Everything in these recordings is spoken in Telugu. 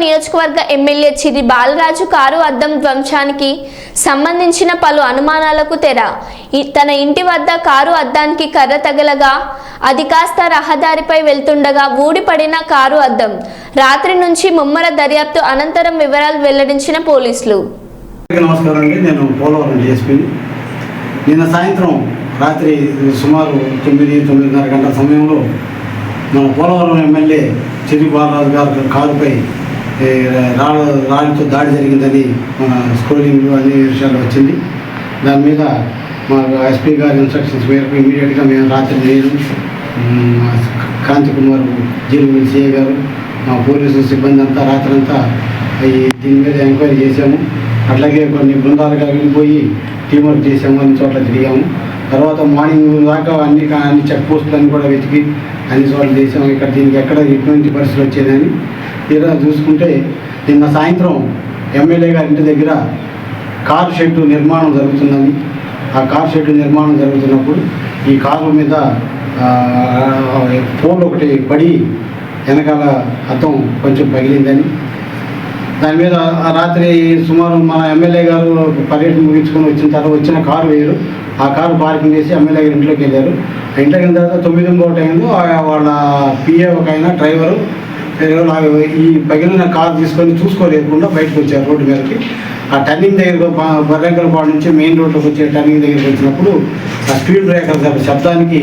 నియోజకవర్గ ఎమ్మెల్యే చిరి బాలరాజు కారు అద్దం ధ్వంసానికి సంబంధించిన పలు అనుమానాలకు తెర. తన ఇంటి వద్ద కారు అద్దానికి కర్ర తగలగా అది కాస్త రహదారిపై వెళ్తుండగా ఊడిపడిన కారు అద్దం. రాత్రి నుంచి ముమ్మర దర్యాప్తు అనంతరం వివరాలు వెల్లడించిన పోలీసులు. నమస్కారం అండి, నేను పోలవరం డిఎస్పీని. నిన్న సాయంత్రం రాత్రి సుమారు 9-9:30 గంటల సమయంలో మన పోలవరం ఎమ్మెల్యే చిరి బాలరాజు గారు కారుపై రాళ్ళతో దాడి జరిగిందని మన స్క్రోలింగ్ అన్ని విషయాలు వచ్చింది. దాని మీద మా ఎస్పీ గారి ఇన్స్ట్రక్షన్స్ మేరకు ఇమీడియట్గా మేము రాత్రి నేను కాంతి కుమార్ జీలు సిఐ గారు మా పోలీసు సిబ్బంది అంతా రాత్రి అంతా దీని మీద ఎంక్వైరీ చేశాము. అట్లాగే కొన్ని బృందాలుగా వెళ్ళిపోయి టీం వర్క్ చేసాము, అన్ని చోట్ల తిరిగాము. తర్వాత మార్నింగ్ దాకా అన్ని చెక్ పోస్టులన్నీ కూడా వెతికి అన్ని చోట్ల చేసాము. ఇక్కడ దీనికి ఎక్కడ ఎటువంటి పరిస్థితులు వచ్చేదని తీరా చూసుకుంటే నిన్న సాయంత్రం ఎమ్మెల్యే గారి ఇంటి దగ్గర కారు షెడ్డు నిర్మాణం జరుగుతుందని, ఆ కారు షెడ్డు నిర్మాణం జరుగుతున్నప్పుడు ఈ కారు మీద పోల్ ఒకటి పడి వెనకాల అద్దం కొంచెం పగిలిందని, దాని మీద రాత్రి సుమారు మన ఎమ్మెల్యే గారు పర్యటన ముగించుకొని వచ్చిన కారు వేరు. ఆ కారు పార్కింగ్ చేసి ఎమ్మెల్యే గారు ఇంట్లోకి వెళ్ళారు. ఇంట్లోకి వెళ్ళిన తర్వాత 9 టైంలో వాళ్ళ పిఏ ఒక ఆయన డ్రైవరు ఈ పగిలిన కారు తీసుకొని చూసుకోలేకుండా బయటకు వచ్చారు రోడ్డు మీదకి. ఆ టర్నింగ్ దగ్గర బర్రెంకలపాడు నుంచి మెయిన్ రోడ్లోకి వచ్చే టర్నింగ్ దగ్గరికి వచ్చినప్పుడు ఆ స్పీడ్ బ్రేకర్ శబ్దానికి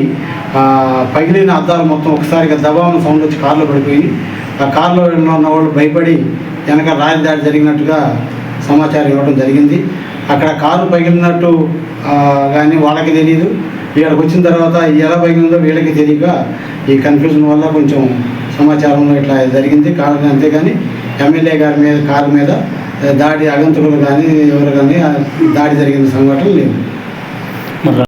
పగిలిన అద్దాలు మొత్తం ఒకసారిగా దబావన సౌండ్ వచ్చి కారులో పడిపోయింది. ఆ కారులో ఉన్న వాళ్ళు భయపడి వెనక రాయి దాడి జరిగినట్టుగా సమాచారం ఇవ్వడం జరిగింది. అక్కడ కారు పగిలినట్టు కానీ వాళ్ళకి తెలియదు. ఇక్కడికి వచ్చిన తర్వాత ఎలా పగిలిందో వీళ్ళకి తెలియక ఈ కన్ఫ్యూజన్ వల్ల కొంచెం సమాచారంలో ఇట్లా జరిగింది. అంతేగాని ఎమ్మెల్యే గారి మీద కారు మీద దాడి అగంతకులు కానీ ఎవరు కానీ దాడి జరిగిన సంఘటనలు లేవు.